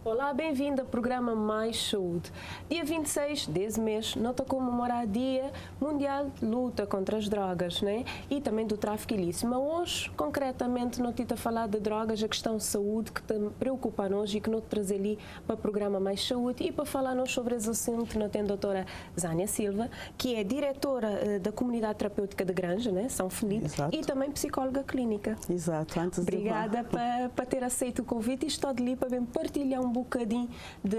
Olá, bem-vindo ao programa Mais Saúde. Dia 26 desse mês, nós estamos a comemorar o Dia Mundial de Luta contra as Drogas, né? E também do tráfico ilícito. Mas hoje, concretamente, nós estamos a falar de drogas, a questão de saúde, que preocupa-nos e que nós trazemos ali para o programa Mais Saúde. E para falar-nos sobre esse assunto, nós temos a doutora Zânia Silva, que é diretora da Comunidade Terapêutica de Granja, né? São Felipe, Exato. e também psicóloga clínica. Exato. Obrigada para ter aceito o convite e estou ali para partilhar um bocadinho de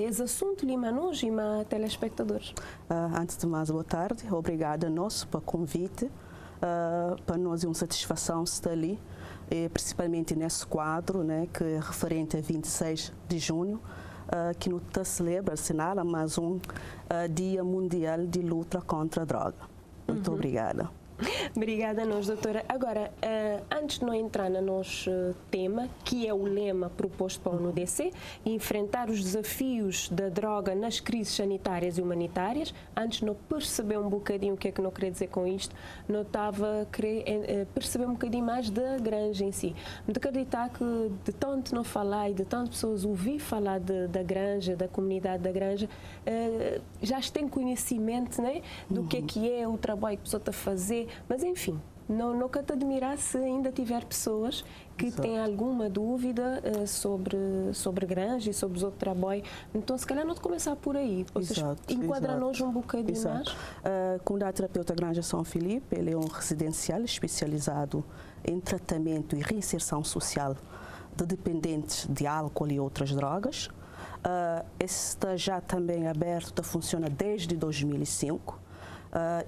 esse assunto ali hoje e para telespectadores. Antes de mais, boa tarde. Obrigada a nós pelo convite. Para nós é uma satisfação estar ali, principalmente nesse quadro, né, que é referente a 26 de junho, que nos celebra, assinala mais um Dia Mundial de Luta contra a Droga. Muito obrigada. Obrigada a nós, doutora. Agora, antes de não entrar no nosso tema, que é o lema proposto para a ONU-DC, enfrentar os desafios da droga nas crises sanitárias e humanitárias, antes de não perceber um bocadinho o que é que não queria dizer com isto, não estava a querer perceber um bocadinho mais da Granja em si. De acreditar que de tanto não falar e de tantas pessoas ouvir falar da Granja, da comunidade da Granja, já têm conhecimento, né, do que é o trabalho que a pessoa está a fazer. Mas, enfim, não quero te admirar se ainda tiver pessoas que têm alguma dúvida sobre Granja e sobre os outros trabalhos. Então, se calhar, não te começar por aí. Vocês enquadram-nos um bocadinho mais. A Comunidade Terapêutica Granja São Felipe, ele é um residencial especializado em tratamento e reinserção social de dependentes de álcool e outras drogas. Está já também aberto, funciona desde 2005.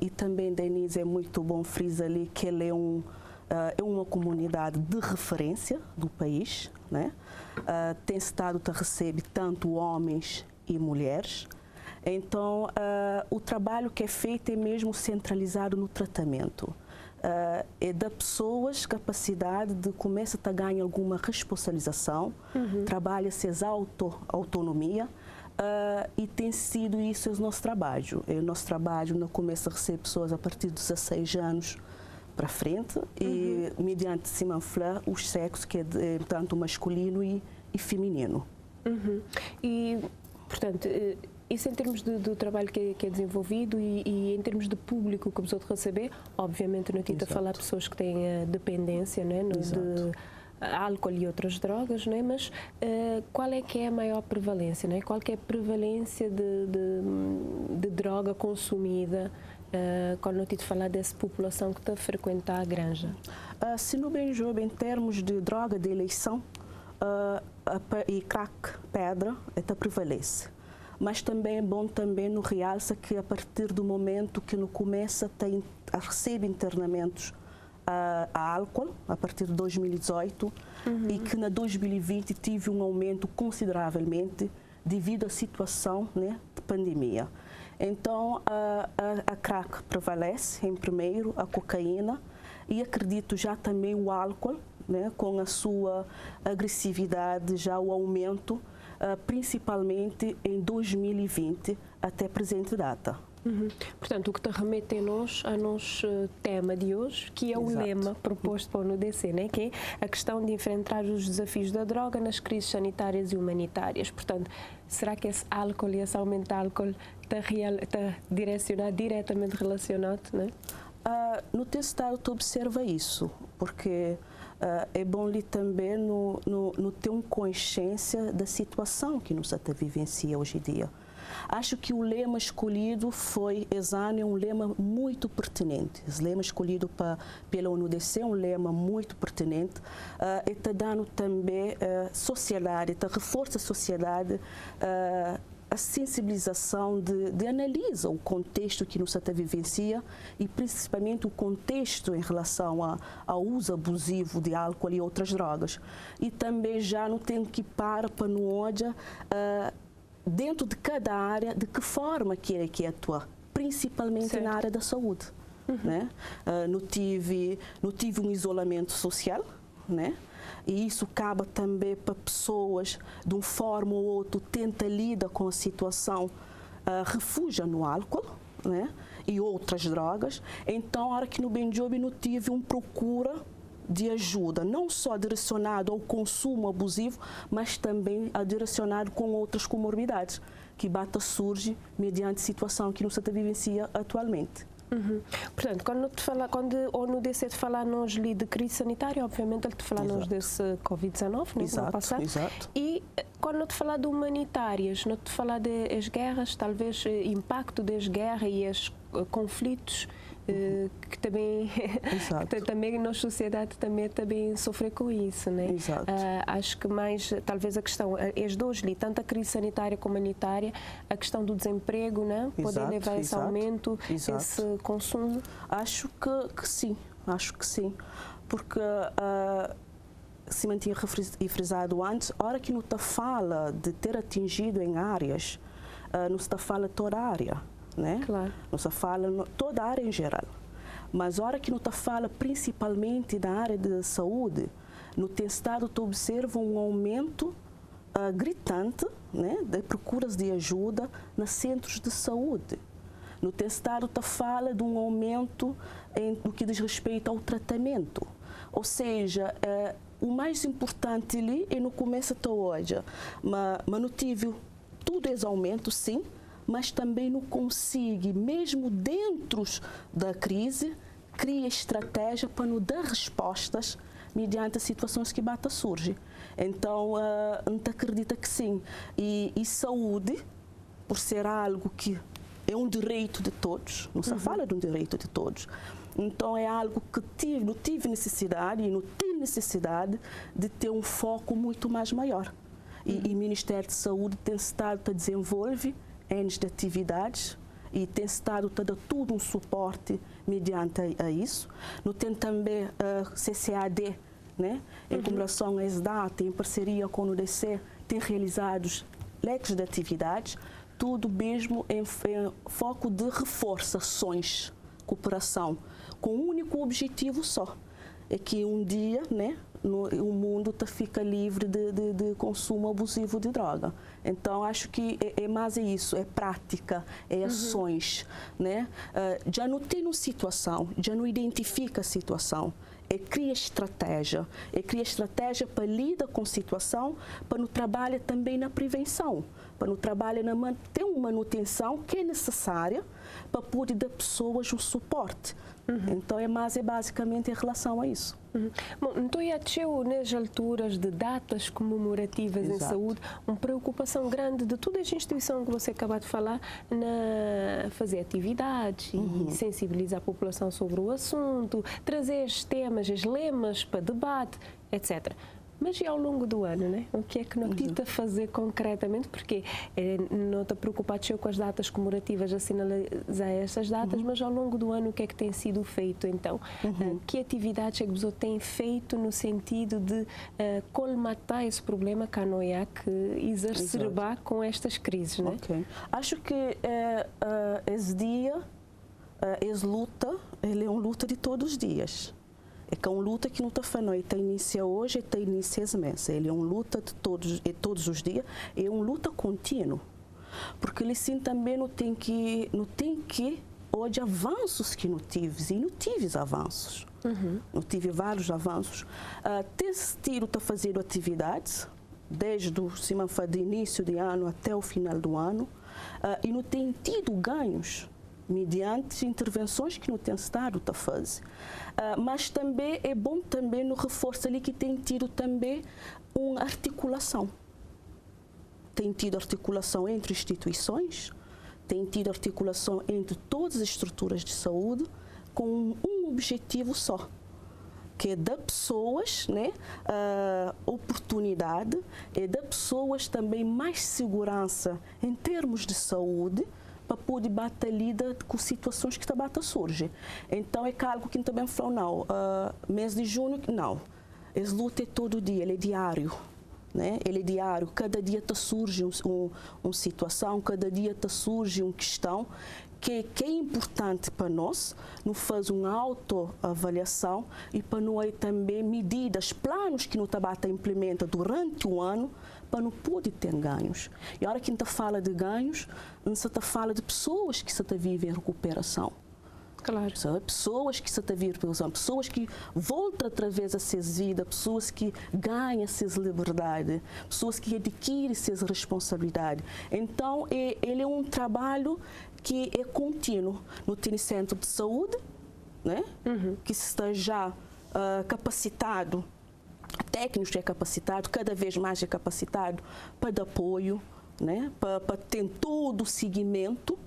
E também, Denise, é muito bom frisar ali que ele é uma comunidade de referência do país, né? Tem estado a receber tanto homens e mulheres. Então, o trabalho que é feito é mesmo centralizado no tratamento. É da pessoas capacidade de começar a ganhar alguma responsabilização, trabalha-se a autonomia. E tem sido isso o nosso trabalho. O nosso trabalho não começa a receber pessoas a partir de 16 anos para frente e mediante cima os sexos, que é tanto masculino e feminino. E, portanto, isso em termos do trabalho que é desenvolvido e em termos de público que a pessoa receber, obviamente não tenta falar de pessoas que têm dependência, né, de álcool e outras drogas, não é? Mas qual é que é a maior prevalência, não é? Qual que é a prevalência de droga consumida quando eu tive falar dessa população que está a frequentar a Granja? Se no Benjob, em termos de droga de eleição, e crack, pedra, prevalece. Mas também é bom também no realça que a partir do momento que no começa a receber internamentos a álcool, a partir de 2018, e que na 2020 tive um aumento consideravelmente devido à situação, né, de pandemia. Então, a crack prevalece em primeiro, a cocaína, e acredito já também o álcool, né, com a sua agressividade, já o aumento, principalmente em 2020 até presente data. Portanto, o que te remete a nosso tema de hoje, que é o lema proposto para a ONU-DC, né? Que é a questão de enfrentar os desafios da droga nas crises sanitárias e humanitárias. Portanto, será que esse álcool e esse aumento de álcool está direcionado, diretamente relacionado, né? No teu estado, tu observa isso, porque é bom ali também no ter uma consciência da situação que nos está vivencia hoje em dia. Acho que o lema escolhido foi, é um lema muito pertinente. O lema escolhido pela ONU-DC é um lema muito pertinente. Está dando também sociedade, reforça a sociedade, a sensibilização de analisar o contexto que nos está vivencia e principalmente o contexto em relação ao uso abusivo de álcool e outras drogas. E também já não tem que parar para no olhar dentro de cada área, de que forma que atua, principalmente na área da saúde. Né? Não tive um isolamento social, né? E isso acaba também para pessoas, de uma forma ou outra, tenta lidar com a situação, refugia no álcool, né? E outras drogas. Então, a hora que no Benjob não tive uma procura de ajuda, não só direcionado ao consumo abusivo, mas também direcionado com outras comorbidades, que surge mediante a situação que nos vivencia atualmente. Portanto, quando a ONU DC te falar-nos de crise sanitária, obviamente ele te falar-nos desse Covid-19, né, no passado. Exato. E quando te falar de humanitárias, não te falar das guerras, talvez impacto das guerras e os conflitos que também que também na sociedade também sofre com isso, né? Exato. Acho que mais talvez a questão as duas ali, tanto a crise sanitária como humanitária, a questão do desemprego, né? Poder levar esse aumento, esse consumo. Acho que sim, porque se mantinha frisado antes, a hora que não está fala de ter atingido em áreas, não se fala toda a área. Né? Claro. Não se fala toda a área em geral, mas a hora que não se fala principalmente da área de saúde, no tem estado tu observa um aumento gritante, né, de procuras de ajuda nos centros de saúde. No tem estado tu fala de um aumento no que diz respeito ao tratamento, ou seja, o mais importante ali é no começo até hoje, mas não tive tudo esse aumento, sim, mas também não consegue, mesmo dentro da crise, cria estratégia para nos dar respostas mediante as situações que surgem. Então, a gente acredita que sim. E saúde, por ser algo que é um direito de todos, não se fala de um direito de todos, então é algo que não tive necessidade e não tem necessidade de ter um foco muito mais maior. E o Ministério de Saúde tem estado a desenvolver de atividades e tem estado a dar tudo um suporte mediante a isso. No tem também a CCAD, né? Em relação a ESDAT, em parceria com o DC, tem realizado leques de atividades, tudo mesmo em foco de reforçações, cooperação, com um único objetivo só, é que um dia, né, o mundo fica livre de consumo abusivo de droga. Então, acho que é mais isso, é prática, é ações. Né? Já não tem uma situação, já não identifica a situação, cria estratégia para lidar com a situação, para não trabalhar também na prevenção, para não trabalhar na ter uma manutenção que é necessária para poder dar pessoas um suporte. Então, é basicamente em relação a isso. Bom, então, nas alturas de datas comemorativas em saúde, uma preocupação grande de toda a instituição que você acabou de falar na fazer atividades e sensibilizar a população sobre o assunto, trazer os temas, os lemas para debate, etc. Mas e ao longo do ano, né? O que é que não tenta fazer concretamente? Porque não está preocupado com as datas comemorativas, assinalizar essas datas, mas ao longo do ano o que é que tem sido feito então? Que atividades é que você tem feito no sentido de colmatar esse problema que não há que exacerbar com estas crises, né? Acho que esse dia, essa luta, ele é uma luta de todos os dias. É que é uma luta que não está falando, está inicia hoje, está inicia esse mês. Ele é uma luta de todos os dias, é uma luta contínua. Porque ele sim também não tem que hoje avanços que não tive, e não tive avanços. Não tive vários avanços. Tem tido a fazer atividades, desde o início de ano até o final do ano, e não tem tido ganhos mediante intervenções que não tem estado a fazer. Mas também é bom também no reforço ali que tem tido também uma articulação. Tem tido articulação entre instituições, tem tido articulação entre todas as estruturas de saúde com um objetivo só, que é dar pessoas, né, oportunidade, é dar pessoas também mais segurança em termos de saúde, para poder lida com situações que também surgem. Então, é algo que também falou, não, mês de junho, não. Esse luta é todo dia, ele é diário. Né? Ele é diário, cada dia surge uma situação, cada dia surge uma questão que é importante para nós, nos faz uma autoavaliação e para nós também medidas, planos que nós implementa durante o ano, para não poder ter ganhos. E a hora que a gente fala de ganhos, a gente fala de pessoas que vivem em recuperação. Claro. São pessoas que se vir, pessoas que voltam através da sua vida, pessoas que ganham suas liberdades, pessoas que adquirem suas responsabilidades. Então, ele é um trabalho que é contínuo. No tem centro de saúde, né? Que está já capacitado, técnico é capacitado, cada vez mais é capacitado para dar apoio, né? Para ter todo o seguimento.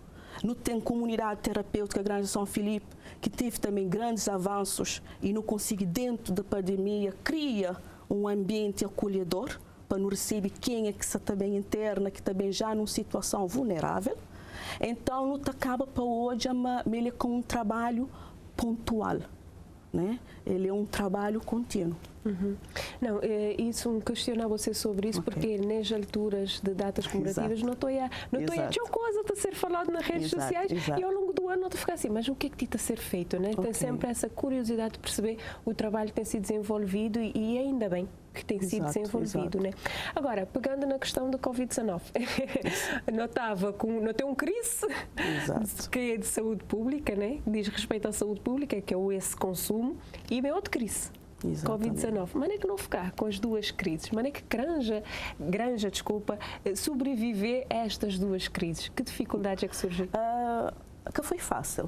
Não tem comunidade terapêutica Granja São Filipe, que teve também grandes avanços e não consegue, dentro da pandemia, cria um ambiente acolhedor para não receber quem é que está também interna, que também já numa situação vulnerável. Então, não acaba para hoje, mas ele é com um trabalho pontual, né? Ele é um trabalho contínuo. Não, isso me questionar você sobre isso, porque nas alturas de datas comemorativas não estou a coisa a ser falado nas redes sociais e ao longo do ano não estou a ficar assim, mas o que é que está a ser feito, né? Tem sempre essa curiosidade de perceber o trabalho que tem sido desenvolvido e ainda bem que tem sido desenvolvido, né? Agora, pegando na questão do Covid-19, não tem um crise que é de saúde pública, né? Diz respeito à saúde pública, que é esse consumo, e vem outra crise. Covid-19. Mas é que não ficar com as duas crises? Mas é que Granja, sobreviver a estas duas crises? Que dificuldades é que surgem? Que foi fácil.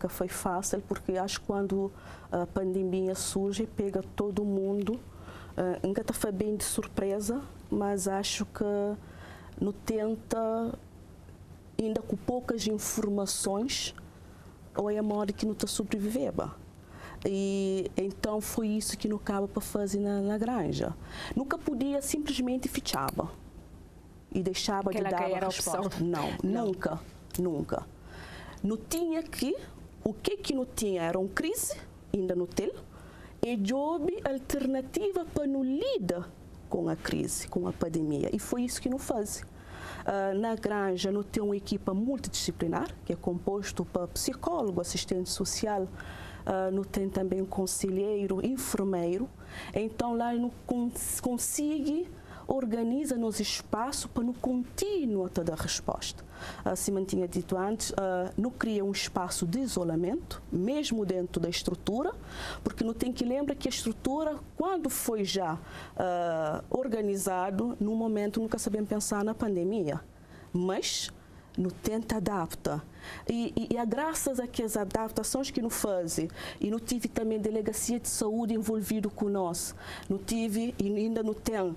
Que foi fácil porque acho que quando a pandemia surge, pega todo mundo. Nunca foi bem de surpresa, mas acho que não tenta, ainda com poucas informações, ou é a modo que não está sobrevivendo. E então foi isso que não acaba para fazer na Granja. Nunca podia simplesmente fichava e deixava de dar a resposta. Não, nunca. Não tinha o que não tinha era uma crise, ainda não tem, e job alternativa para não lidar com a crise, com a pandemia. E foi isso que não faz. Na Granja não tem uma equipa multidisciplinar, que é composto por psicólogo, assistente social, não tem também um conselheiro, enfermeiro. Então lá não consegue organiza nos espaços para não continuar toda a resposta. Assim tinha dito antes, não cria um espaço de isolamento, mesmo dentro da estrutura, porque não tem que lembrar que a estrutura, quando foi já organizado, no momento nunca sabemos pensar na pandemia, mas não tenta adaptar. E é graças a que as adaptações que não fazem, e não tive também delegacia de saúde envolvido com nós, não tive, e ainda não tem,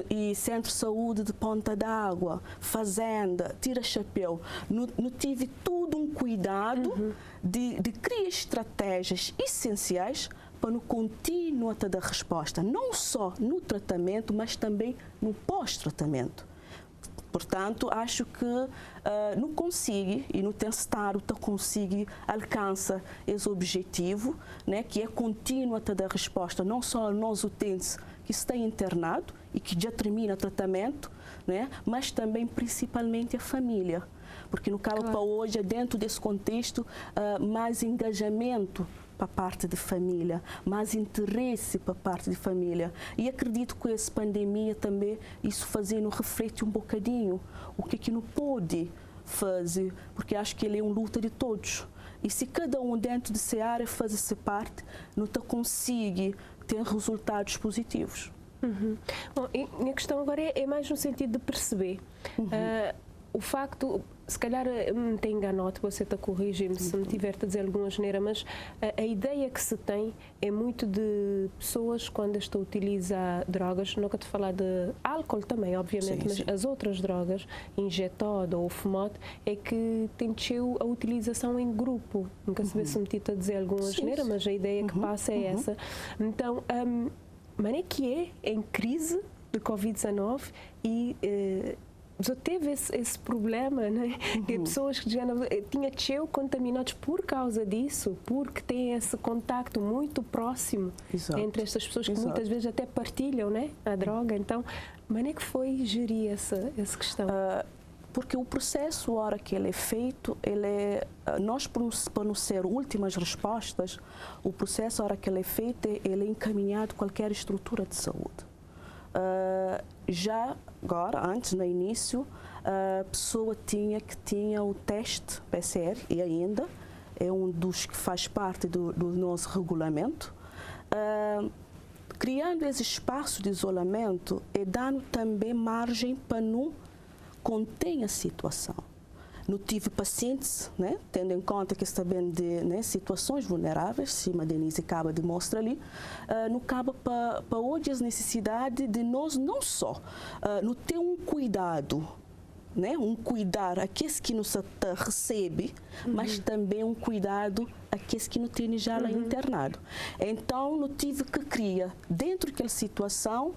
e centro de saúde de Ponta d'Água, fazenda, tira chapéu, não tive tudo um cuidado de criar estratégias essenciais para não continuar a dar resposta, não só no tratamento, mas também no pós-tratamento. Portanto, acho que não consigo e no testado consigo alcança esse objetivo, né, que é contínuo a dar resposta não só aos utentes que estão internados e que já termina o tratamento, né, mas também principalmente a família, porque no caso para hoje dentro desse contexto mais engajamento para a parte de família, mais interesse para a parte de família. E acredito que essa pandemia também, isso fazendo reflete um bocadinho o que não pode fazer, porque acho que ele é uma luta de todos. E se cada um dentro de sua área faz essa parte, não consegue ter resultados positivos. Bom, e a questão agora é mais no sentido de perceber. O facto, se calhar me tem enganado, você está corrigindo se me tiver a dizer alguma asneira, mas a ideia que se tem é muito de pessoas quando estão a utilizar drogas, não quero te falar de álcool também, obviamente, mas as outras drogas, injetado ou fumado, é que tem a utilização em grupo. Nunca sei se me está a dizer alguma asneira, mas a ideia que passa é essa. Então, mas é que é em crise de Covid-19 e já teve esse problema, né? De pessoas que já tinham contaminados por causa disso, porque tem esse contacto muito próximo entre estas pessoas que muitas vezes até partilham, né, a droga. Então, como é que foi gerir essa questão? Porque o processo, a hora que ele é feito, nós, para não ser últimas respostas, o processo, a hora que ele é feito, ele é encaminhado a qualquer estrutura de saúde. Já agora, antes, no início, a pessoa tinha o teste PCR e ainda é um dos que faz parte do nosso regulamento. Criando esse espaço de isolamento e dando também margem para não conter a situação. Não tive pacientes, né, tendo em conta que está bem de, né, situações vulneráveis, sim, a Denise acaba de mostrar ali, não cabe para hoje as necessidades de nós não só não ter um cuidado, né, um cuidar aqueles que nos recebe, mas também um cuidado aqueles que não têm já lá internado. Então, não tive que criar dentro daquela situação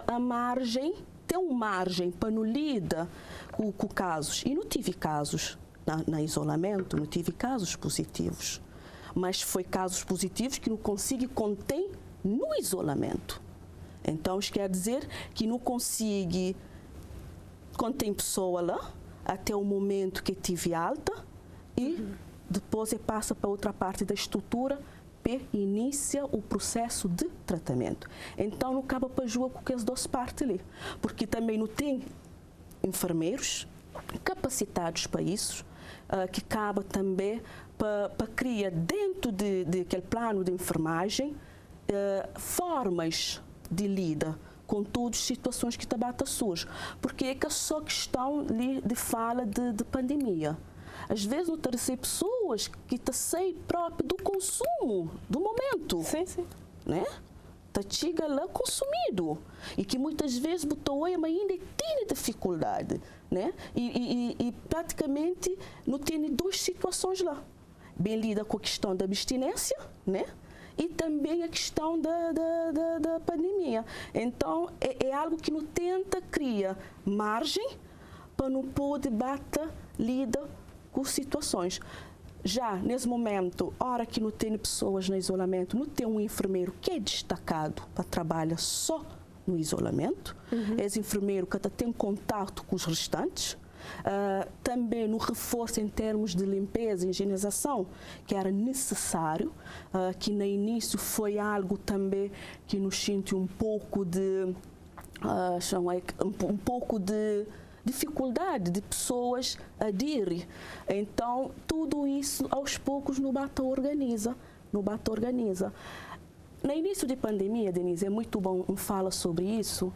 a margem, ter uma margem para não lidar com casos. E não tive casos na isolamento, não tive casos positivos. Mas foi casos positivos que não consigo conter no isolamento. Então, isso quer dizer que não consigo conter pessoa lá até o momento que tive alta e depois passa para outra parte da estrutura e inicia o processo de tratamento. Então, não acaba para jogo com as duas partes ali, porque também não tem enfermeiros capacitados para isso, que acaba também para criar dentro daquele plano de enfermagem formas de lidar com todas as situações que tabata surge, porque é que é só questão de fala de pandemia. Às vezes não tem pessoas que saem próprio do consumo do momento. Sim, sim. Né? Chega lá consumido e que muitas vezes botou mas ainda tem dificuldade, né? E praticamente não tem duas situações lá. Bem lida com a questão da abstinência, né? E também a questão da pandemia. Então, é algo que não tenta criar margem para não poder bater, lida com situações. Já, nesse momento, hora que não tem pessoas no isolamento, não tem um enfermeiro que é destacado para trabalhar só no isolamento. Esse enfermeiro que tem contato com os restantes. Também no reforço em termos de limpeza e higienização, que era necessário, que no início foi algo também que nos sentiu um pouco de dificuldade de pessoas aderir. Então, tudo isso, aos poucos, no Bata organiza. No início da pandemia, Denise, é muito bom falar sobre isso.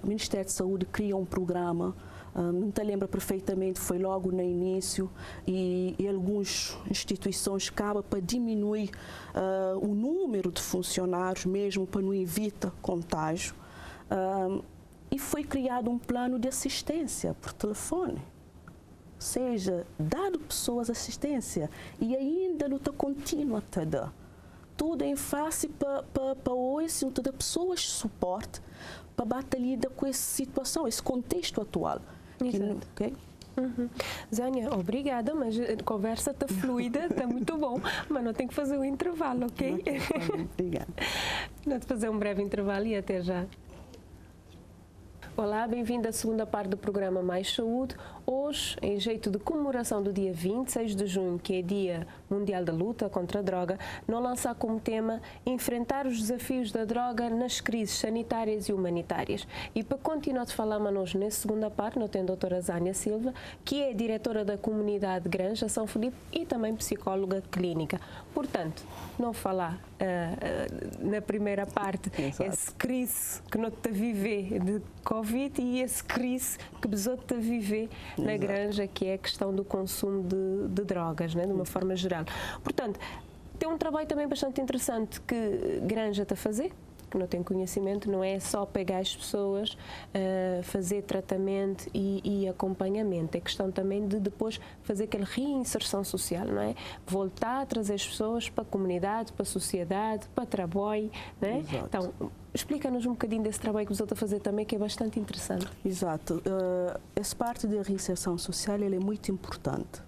O Ministério da Saúde cria um programa, não te lembra perfeitamente, foi logo no início, e algumas instituições acabam para diminuir o número de funcionários, mesmo para não evitar contágio. E foi criado um plano de assistência por telefone. Ou seja, dado pessoas assistência e ainda não está contínua a dar. Tudo em face para hoje, não pessoas de suporte para batalhar com essa situação, esse contexto atual. Exato. Okay? Zânia, obrigada, mas a conversa está fluida, está muito bom, mas não tem que fazer um intervalo, ok? Obrigada. Vamos fazer um breve intervalo e até já. Olá, bem-vindo à segunda parte do programa Mais Saúde. Hoje, em jeito de comemoração do dia 26 de junho, que é Dia Mundial da Luta contra a Droga, nós lançar como tema enfrentar os desafios da droga nas crises sanitárias e humanitárias. E para continuar a falar hoje nessa segunda parte, nós temos a doutora Zânia Silva, que é diretora da comunidade Granja São Felipe e também psicóloga clínica. Portanto, não falar na primeira parte, essa crise que nós estamos a viver de Covid e essa crise que nós estamos a viver na Granja, que é a questão do consumo de drogas, né, de uma forma geral. Portanto, tem um trabalho também bastante interessante que Granja está a fazer, que não tem conhecimento, não é só pegar as pessoas, fazer tratamento e acompanhamento, é questão também de depois fazer aquela reinserção social, não é? Voltar a trazer as pessoas para a comunidade, para a sociedade, para o trabalho, não é? Então, explica-nos um bocadinho desse trabalho que você está a fazer também, que é bastante interessante. Exato. Essa parte da reinserção social é muito importante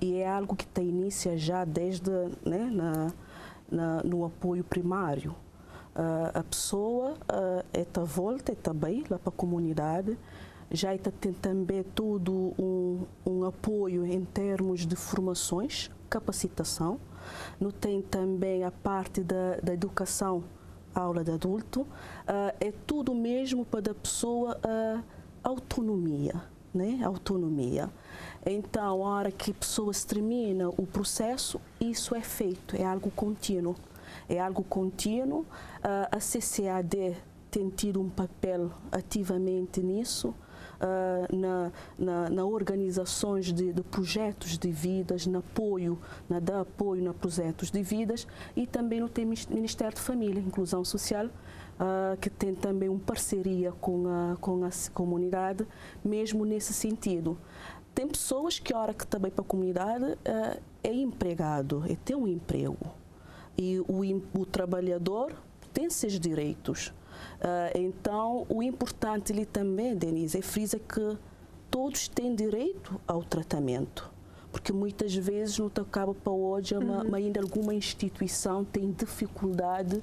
e é algo que tem início já desde, né, no apoio primário. A pessoa está volta, está bem lá para a comunidade, já tem também todo um apoio em termos de formações, capacitação, não tem também a parte da educação, aula de adulto, é tudo mesmo para a pessoa autonomia, né? Autonomia. Então, a hora que a pessoa termina o processo, isso é feito, é algo contínuo. É algo contínuo. A CCAD tem tido um papel ativamente nisso, na organizações de projetos de vidas, na dar apoio na projetos de vidas, e também no Ministério de Família e Inclusão Social, que tem também uma parceria com a comunidade, mesmo nesse sentido. Tem pessoas que, a hora que também para a comunidade, é empregado, tem um emprego. E o trabalhador tem seus direitos. Então, o importante ali também, Denise, é frisar que todos têm direito ao tratamento. Porque muitas vezes não acaba para hoje, mas ainda alguma instituição tem dificuldade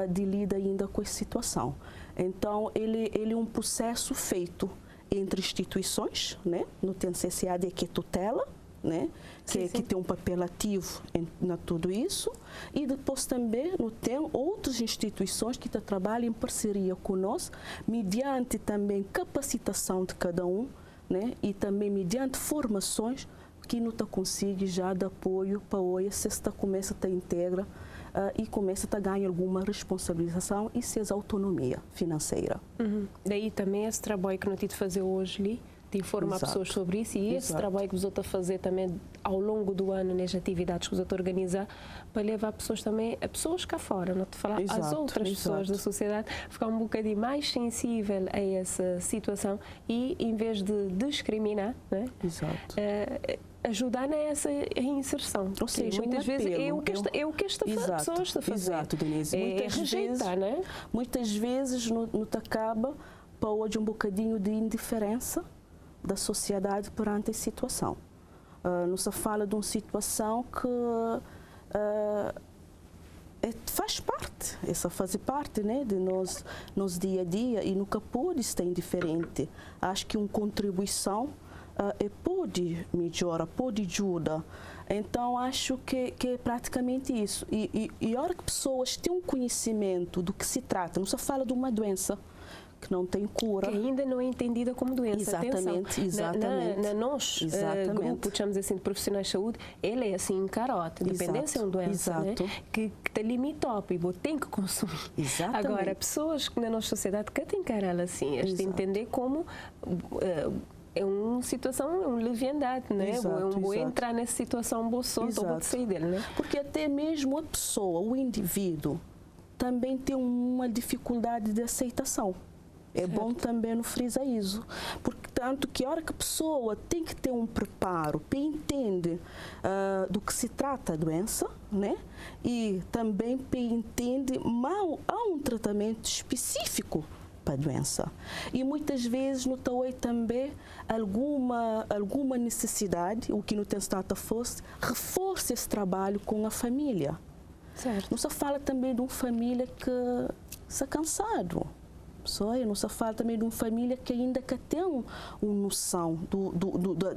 de lidar ainda com essa situação. Então, ele é um processo feito entre instituições, né? No CCAD, que é tutela, né? Que tem um papel ativo em tudo isso, e depois também tem outras instituições que trabalham em parceria conosco, mediante também capacitação de cada um, né? E também mediante formações que não consegue já dar apoio para hoje, se está começa a integra e começa a ganhar alguma responsabilização e seja autonomia financeira. Daí também esse trabalho que nós temos de fazer hoje ali, de informar pessoas sobre isso, e esse trabalho que você está a fazer também ao longo do ano nas atividades que você está a organizar, para levar pessoas também, a pessoas cá fora, não te falar, as outras pessoas da sociedade, ficar um bocadinho mais sensível a essa situação e, em vez de discriminar, né, ajudar nessa reinserção. Ou seja, muitas vezes é o que esta pessoa está a fazer. Exato, Denise. Muitas vezes não acaba para hoje um bocadinho de indiferença da sociedade perante a situação. Não se fala de uma situação que faz parte, essa faz parte, né, de nós dia a dia, e nunca pode estar indiferente. Acho que uma contribuição pode melhorar, pode ajudar. Então, acho que é praticamente isso. E a hora que pessoas têm um conhecimento do que se trata, não se fala de uma doença que não tem cura. Que ainda não é entendida como doença. Exatamente, exatamente. Na nós, grupo, chamamos assim, de profissionais de saúde, ele é assim, carote. Dependência é uma doença, né? Que te limita e tem que consumir. Exatamente. Agora, pessoas que na nossa sociedade que tem cara assim, a gente entender como é uma situação, é uma leviandade, né? Vou entrar nessa situação, vou sair dele, né? Porque até mesmo a pessoa, o indivíduo, também tem uma dificuldade de aceitação. É bom também no frisar isso, porque tanto que a hora que a pessoa tem que ter um preparo para entender do que se trata a doença, né? E também para entender há um tratamento específico para a doença. E muitas vezes no TAOI também alguma necessidade, o que no Tenstata fosse, reforça esse trabalho com a família. Não se fala também de uma família que está cansado. Não se fala também de uma família que ainda tem uma noção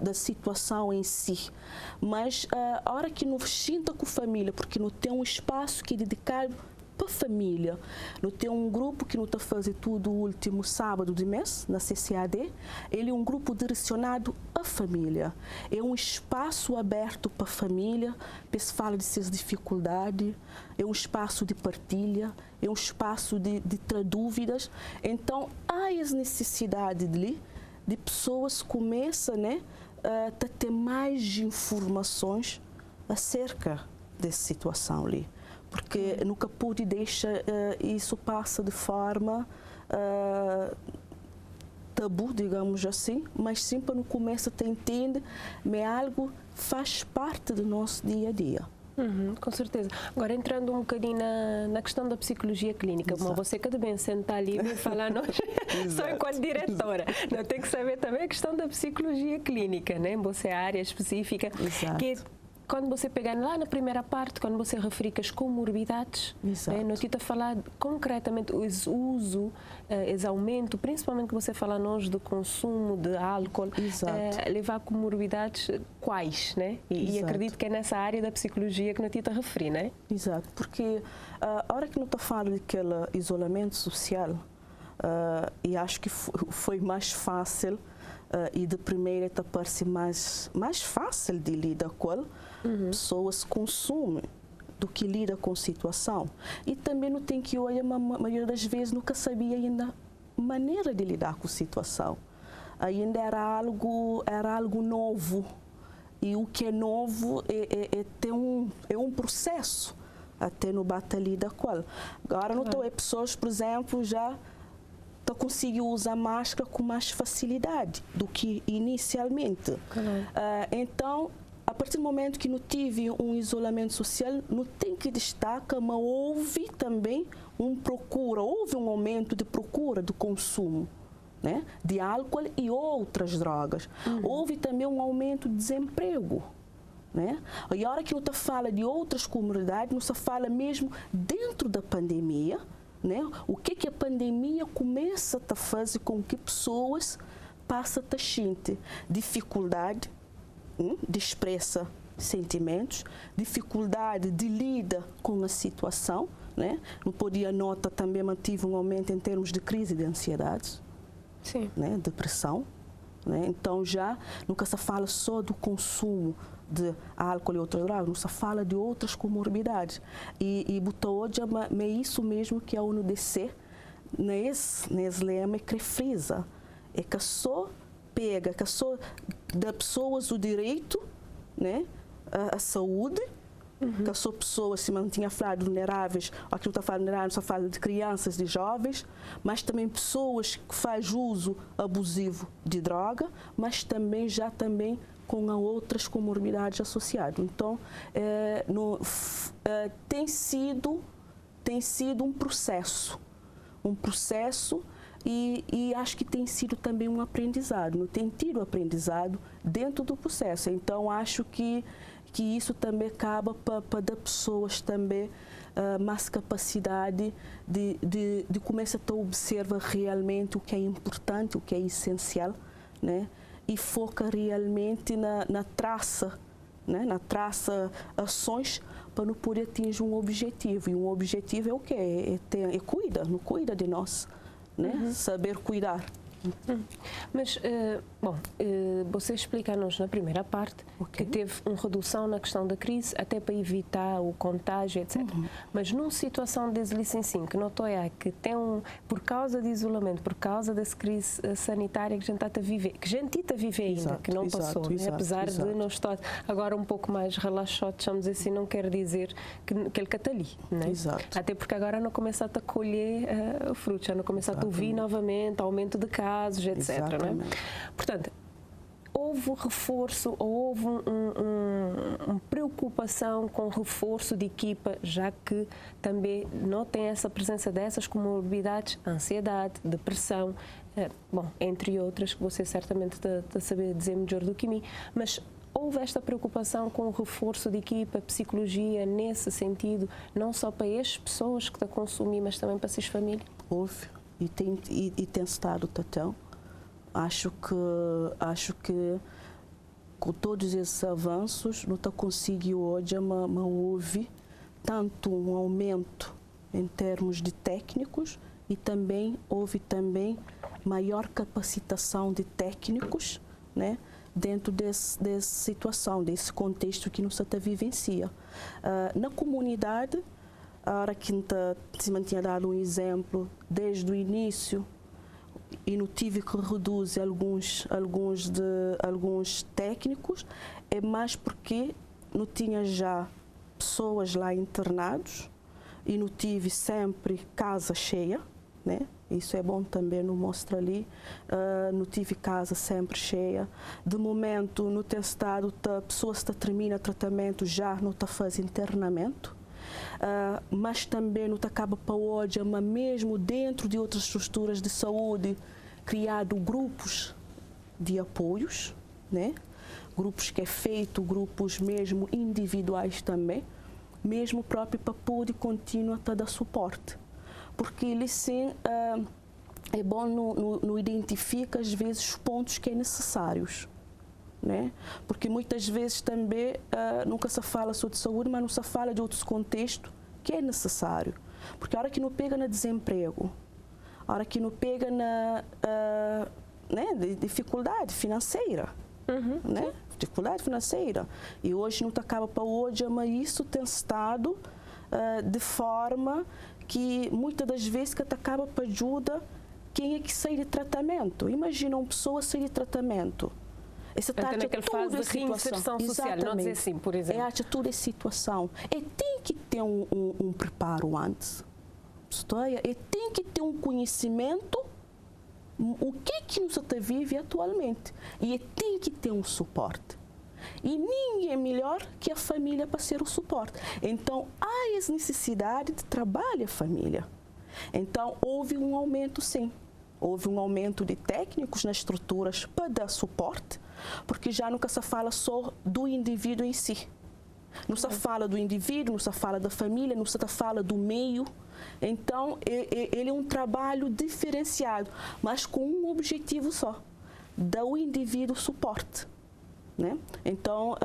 da situação em si. Mas a hora que nos sinta com a família, porque não tem um espaço que é dedicado para a família, não tem um grupo que não está fazendo tudo o último sábado de mês, na CCAD, ele é um grupo direcionado à família. É um espaço aberto para a família, para se falar de suas dificuldades, é um espaço de partilha, é um espaço de ter dúvidas. Então, há as necessidades de pessoas que começam, né, a ter mais informações acerca dessa situação ali. Porque nunca pude deixar isso passa de forma tabu, digamos assim, mas sempre no começo te entende, mas algo faz parte do nosso dia a dia. Com certeza. Agora, entrando um bocadinho na questão da psicologia clínica, como você que bem sentar ali e falar nós, só enquanto diretora, não tem que saber também a questão da psicologia clínica, né? Você é a área específica, que quando você pegar lá na primeira parte, quando você refere as comorbidades, não te falar concretamente o uso, esse aumento, principalmente que você fala nós do consumo de álcool, levar comorbidades quais, né? E acredito que é nessa área da psicologia que não te refere, né? Exato, porque a hora que não está falando daquele isolamento social, e acho que foi mais fácil e de primeira te parece mais fácil de lidar com, pessoas consumem do que lida com a situação. E também não tem que olhar, a maioria das vezes nunca sabia ainda maneira de lidar com a situação. Ainda era algo novo. E o que é novo é um processo até no batalha com ele. Agora, não estou pessoas, por exemplo, já conseguiu usar máscara com mais facilidade do que inicialmente. Então, a partir do momento que não tive um isolamento social, não tem que destacar, mas houve também houve um aumento de procura do consumo, né, de álcool e outras drogas. Houve também um aumento de desemprego. Né? E a hora que não fala de outras comunidades, não se fala mesmo dentro da pandemia, né? O que a pandemia começa a fazer com que pessoas passem a sentir dificuldade de expressar sentimentos, dificuldade de lidar com a situação, né? Não podia notar também mantive um aumento em termos de crise de ansiedade, sim, né? Depressão, né? Então já nunca se fala só do consumo de álcool e outras drogas, não se fala de outras comorbidades. E botou hoje é isso mesmo que a ONU-DC, nesse lema, que frisa, é que só pega, que só dá pessoas o direito, né, à saúde, que só pessoas, se mantinha falado vulneráveis, aqui não está falando vulneráveis, só fala de crianças, de jovens, mas também pessoas que fazem uso abusivo de droga, mas também com outras comorbidades associadas. Então, tem sido um processo e acho que tem sido também um aprendizado, não tem tido aprendizado dentro do processo. Então, acho que isso também acaba para dar pessoas também mais capacidade de começar a observar realmente o que é importante, o que é essencial, né? E foca realmente na traça, né? Na traça ações para não poder atingir um objetivo. E um objetivo é o quê? Cuida de nós, né? Saber cuidar. Mas, você explica-nos na primeira parte que teve uma redução na questão da crise, até para evitar o contágio, etc. Mas numa situação desse licenciamento, que notou que tem por causa de isolamento, por causa dessa crise sanitária que a gente está a viver, ainda, que não passou, né? Apesar de nós estar agora um pouco mais relaxados, chamamos assim, não quer dizer que ele está ali, né? Até porque agora não começa a colher frutos, já não começa a ouvir novamente aumento de casos, etc. Não é? Portanto, houve reforço ou houve uma preocupação com reforço de equipa, já que também não tem essa presença dessas comorbidades, ansiedade, depressão, entre outras, que você certamente está a saber dizer melhor do que mim, mas houve esta preocupação com o reforço de equipa, psicologia, nesse sentido, não só para as pessoas que estão a consumir, mas também para as famílias? Houve. E tem estado, Tatão. Acho que com todos esses avanços, não está conseguindo hoje, mas houve tanto um aumento em termos de técnicos e também houve maior capacitação de técnicos, né, dentro dessa situação, desse contexto que nos está vivencia. Na comunidade, a hora que se mantinha dado um exemplo, desde o início, e não tive que reduzir alguns técnicos, é mais porque não tinha já pessoas lá internados e não tive sempre casa cheia, né? Isso é bom também, não mostra ali. Não tive casa sempre cheia. De momento, no testado, a pessoa está termina tratamento já não está fazendo internamento. Mas também não acaba para hoje, mas mesmo dentro de outras estruturas de saúde, criado grupos de apoios, né? Grupos que é feito, grupos mesmo individuais também, mesmo próprio para poder continuar a dar suporte. Porque ele sim, é bom não identifica às vezes os pontos que é necessários. Né? Porque muitas vezes também nunca se fala sobre saúde, mas não se fala de outros contextos que é necessário. Porque a hora que não pega no desemprego, a hora que não pega né, de dificuldade financeira. Né? Dificuldade financeira. E hoje não acaba para hoje, mas isso tem estado de forma que muitas das vezes que acaba para ajuda quem é que sai de tratamento. Imagina uma pessoa sair de tratamento. Essa naquela fase de reinserção social, não dizer assim, por exemplo. É a atitude de situação. E tem que ter um preparo antes. E tem que ter um conhecimento o que nos está vive atualmente. E tem que ter um suporte. E ninguém é melhor que a família para ser o suporte. Então, há essa necessidade de trabalho a família. Então, houve um aumento, sim. Houve um aumento de técnicos nas estruturas para dar suporte, porque já nunca se fala só do indivíduo em si. Não se fala do indivíduo, não se fala da família, não se fala do meio. Então, ele é um trabalho diferenciado, mas com um objetivo só, dar ao indivíduo suporte. Né? Então,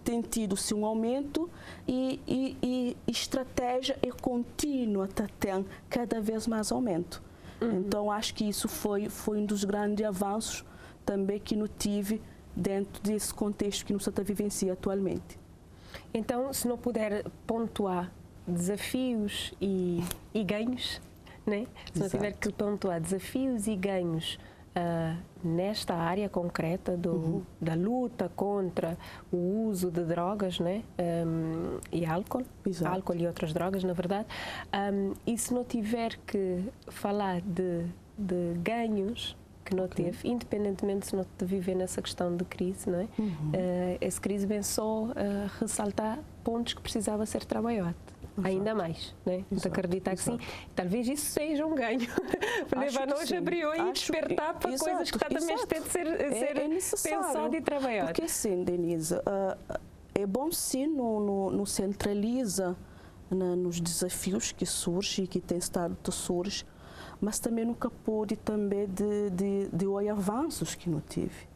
tem tido-se um aumento e estratégia é contínua, tem cada vez mais aumento. Então, acho que isso foi um dos grandes avanços também que não tive dentro desse contexto que nos está vivenciando atualmente. Então, se não puder pontuar desafios e ganhos, né? Se não tiver que pontuar desafios e ganhos nesta área concreta da luta contra o uso de drogas, né? E álcool, álcool e outras drogas, na verdade, e se não tiver que falar de ganhos que não teve, independentemente se não te viver nessa questão de crise, não é? Essa crise vem só ressaltar pontos que precisava ser trabalhado. Ainda mais, né? Então, acreditar que sim, talvez isso seja um ganho. Levar-nos abriu e despertar para coisas que também têm de ser pensado e trabalhado. Porque sim, Denise, é bom sim no centraliza nos desafios que surgem e que tem estado a surgir, mas também nunca pôde também de olhar avanços que não tive,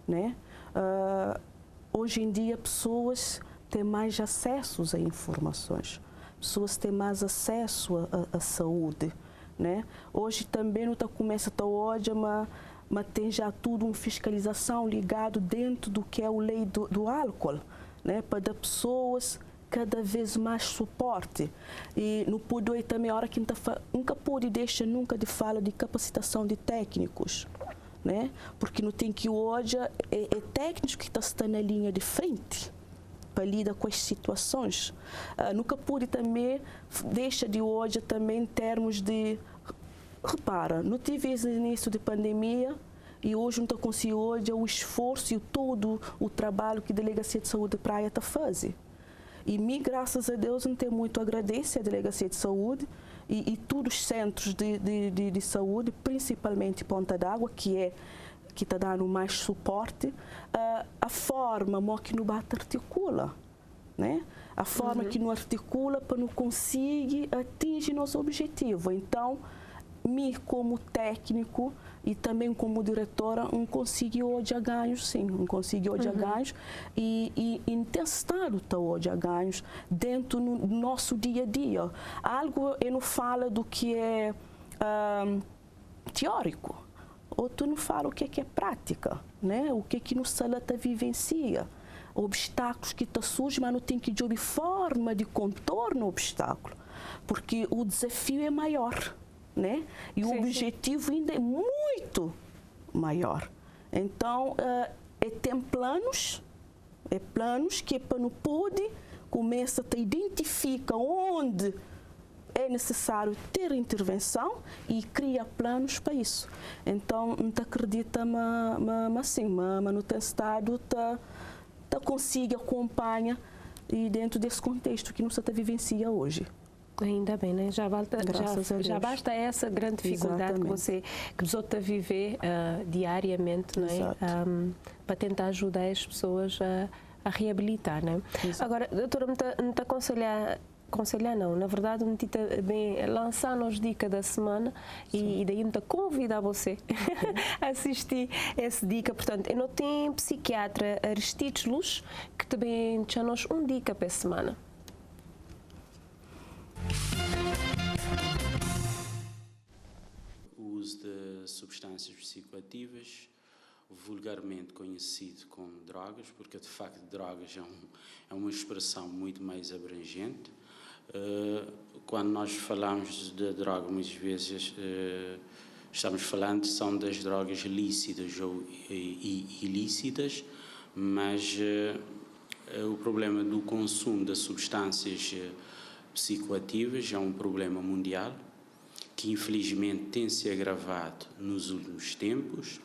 né? Hoje em dia pessoas têm mais acessos a informações. Pessoas têm mais acesso à saúde, né? Hoje também não está começa a hoje, mas tem já tudo uma fiscalização ligado dentro do que é a lei do álcool, né? Para dar pessoas cada vez mais suporte. E não pude também a hora que nunca pude deixar nunca de falar de capacitação de técnicos, né? Porque não tem que hoje é técnico que está na linha de frente para lidar com as situações. Nunca pude também deixar de hoje também em termos de repara, não tive esse início de pandemia e hoje não consigo hoje o esforço e todo o trabalho que a Delegacia de Saúde de Praia está fazendo. E me, graças a Deus, não tenho muito a agradecer à Delegacia de Saúde e todos os centros de saúde, principalmente Ponta d'Água, que está dando mais suporte, a forma que não articula, né? A forma que não articula para não conseguir atingir nosso objetivo. Então, como técnico e também como diretora, não consegui hoje a ganhos, sim, não consegui hoje a ganhos e testado hoje a ganhos dentro do nosso dia a dia. Algo eu não falo do que é teórico, ou tu não fala o que é prática, né? O que no sala vivencia, obstáculos que surgem, mas não tem que de forma de contorno ao obstáculo, porque o desafio é maior, né? E o objetivo ainda é muito maior. Então, tem planos que para não pode começa a identificar onde é necessário ter intervenção e cria planos para isso. Então, não acredita, mas sim, mas no estado consiga acompanha e dentro desse contexto que nos está vivencia hoje. Ainda bem, né? Já basta essa grande dificuldade que você está a viver diariamente, não é? Para tentar ajudar as pessoas a reabilitar, né? Agora, doutora, me está aconselhar não, na verdade me está bem lançar-nos dica da semana e daí me está convidar você a assistir essa dica. Portanto, eu não tenho psiquiatra Aristides Luz que também te-nos dica para a semana. O uso de substâncias psicoativas vulgarmente conhecido como drogas, porque de facto drogas é uma expressão muito mais abrangente. Quando nós falamos de droga, muitas vezes estamos falando são das drogas lícitas ou ilícitas, mas o problema do consumo de substâncias psicoativas é um problema mundial que infelizmente tem se agravado nos últimos tempos.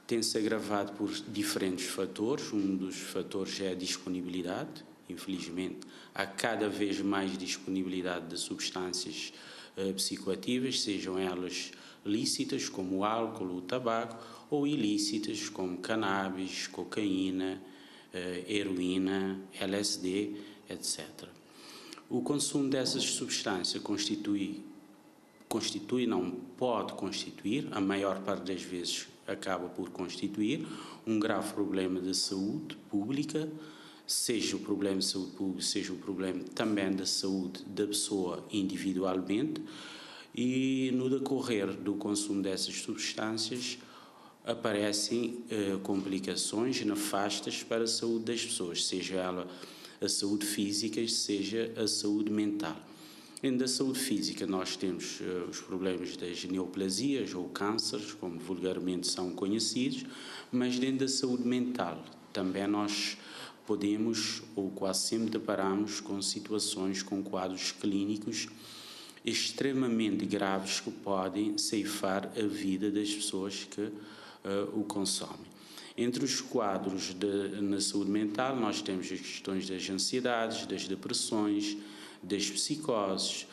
Tem-se agravado por diferentes fatores. Um dos fatores é a disponibilidade. Infelizmente, há cada vez mais disponibilidade de substâncias psicoativas, sejam elas lícitas, como o álcool, o tabaco, ou ilícitas, como cannabis, cocaína, heroína, LSD, etc. O consumo dessas substâncias pode constituir, a maior parte das vezes acaba por constituir, um grave problema de saúde pública, seja o problema de saúde pública, seja o problema também da saúde da pessoa individualmente, e no decorrer do consumo dessas substâncias aparecem complicações nefastas para a saúde das pessoas, seja ela a saúde física, seja a saúde mental. Dentro da saúde física nós temos os problemas das neoplasias ou cânceres, como vulgarmente são conhecidos, mas dentro da saúde mental também nós podemos ou quase sempre deparamos com situações, com quadros clínicos extremamente graves que podem ceifar a vida das pessoas que o consomem. Entre os quadros na saúde mental nós temos as questões das ansiedades, das depressões, das psicoses,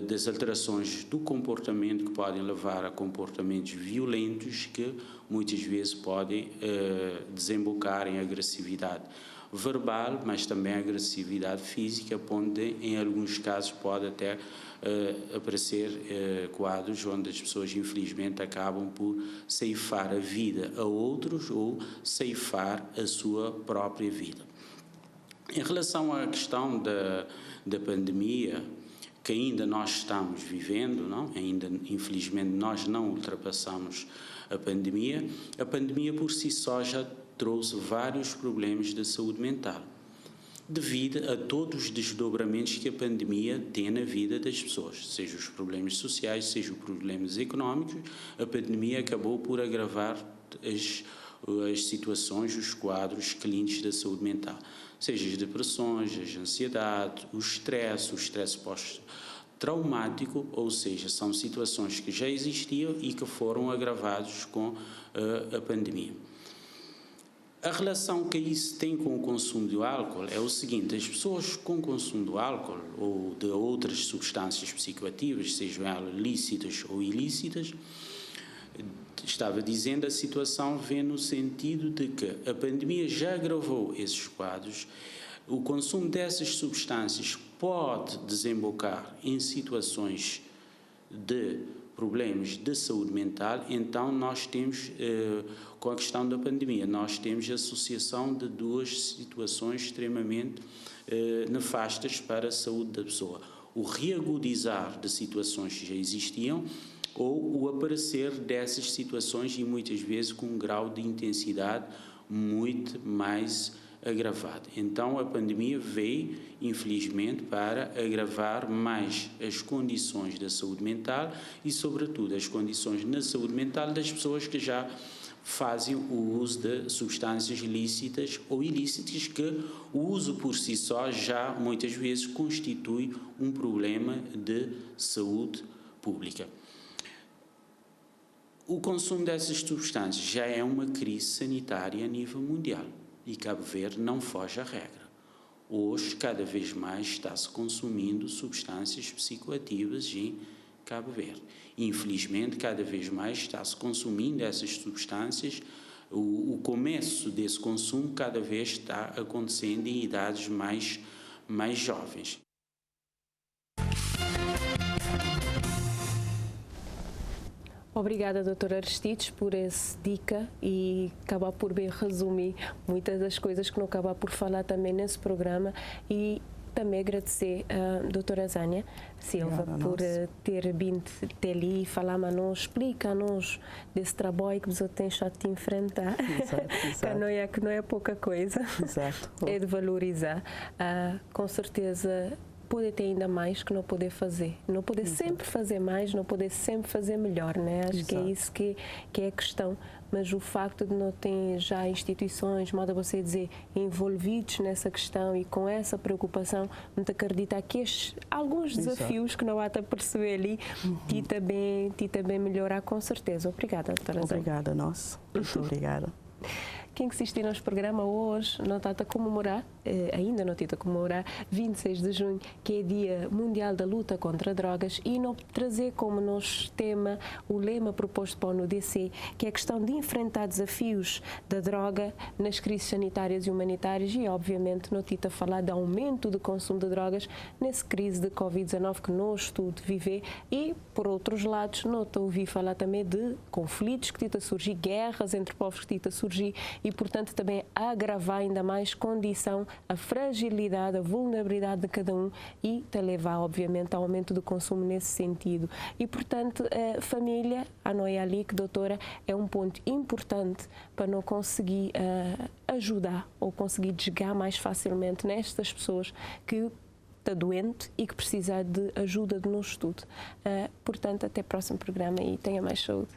das alterações do comportamento que podem levar a comportamentos violentos que muitas vezes podem desembocar em agressividade verbal, mas também agressividade física, onde em alguns casos pode até aparecer quadros onde as pessoas infelizmente acabam por ceifar a vida a outros ou ceifar a sua própria vida. Em relação à questão da pandemia, que ainda nós estamos vivendo, não? Ainda infelizmente nós não ultrapassamos a pandemia por si só já trouxe vários problemas de saúde mental, devido a todos os desdobramentos que a pandemia tem na vida das pessoas, seja os problemas sociais, seja os problemas económicos. A pandemia acabou por agravar as situações, os quadros clínicos da saúde mental, seja as depressões, as ansiedades, o estresse pós-traumático, ou seja, são situações que já existiam e que foram agravados com a pandemia. A relação que isso tem com o consumo do álcool é o seguinte: as pessoas com consumo do álcool ou de outras substâncias psicoativas, sejam elas lícitas ou ilícitas, estava dizendo, a situação vem no sentido de que a pandemia já agravou esses quadros. O consumo dessas substâncias pode desembocar em situações de problemas de saúde mental. Então nós temos, com a questão da pandemia, nós temos a associação de duas situações extremamente nefastas para a saúde da pessoa: o reagudizar de situações que já existiam ou o aparecer dessas situações, e muitas vezes com um grau de intensidade muito mais agravado. Então a pandemia veio, infelizmente, para agravar mais as condições da saúde mental e, sobretudo, as condições na saúde mental das pessoas que já fazem o uso de substâncias lícitas ou ilícitas, que o uso por si só já muitas vezes constitui um problema de saúde pública. O consumo dessas substâncias já é uma crise sanitária a nível mundial e Cabo Verde não foge à regra. Hoje, cada vez mais está-se consumindo substâncias psicoativas em Cabo Verde. Infelizmente, cada vez mais está-se consumindo essas substâncias. O começo desse consumo cada vez está acontecendo em idades mais jovens. Obrigada, Dr. Aristides, por essa dica e acabar por bem resumir muitas das coisas que não acabar por falar também nesse programa. E também agradecer a doutora Zânia Silva por ter vindo até ali e falar-nos, explicar-nos desse trabalho que você tem já de enfrentar. Exato. Que não é pouca coisa. Exato. É de valorizar. Com certeza pode ter ainda mais que não poder fazer. Não poder sempre fazer mais, não poder sempre fazer melhor, né? Acho que é isso que é a questão. Mas o facto de não ter já instituições, modo a você dizer, envolvidos nessa questão e com essa preocupação, não te acredita que alguns desafios que não há a perceber ali, ti também melhorar com certeza. Obrigada, doutora Zânia. Obrigada, nós. Muito obrigada. Quem que assistiu ao programa hoje não está a comemorar, ainda não está a comemorar, 26 de junho, que é Dia Mundial da Luta contra Drogas, e não trazer como nosso tema o lema proposto para a ONU-DC, que é a questão de enfrentar desafios da droga nas crises sanitárias e humanitárias e, obviamente, não está a falar de aumento do consumo de drogas nessa crise de Covid-19 que nós estamos a viver e, por outros lados, não estou a ouvir falar também de conflitos que estão a surgir, guerras entre povos que estão a surgir e, portanto, também agravar ainda mais condição, a fragilidade, a vulnerabilidade de cada um e te levar, obviamente, ao aumento do consumo nesse sentido. E, portanto, a família, a noia ali, que doutora, é um ponto importante para não conseguir ajudar ou conseguir chegar mais facilmente nestas pessoas que está doente e que precisa de ajuda de no estudo. Portanto, até o próximo programa e tenha mais saúde.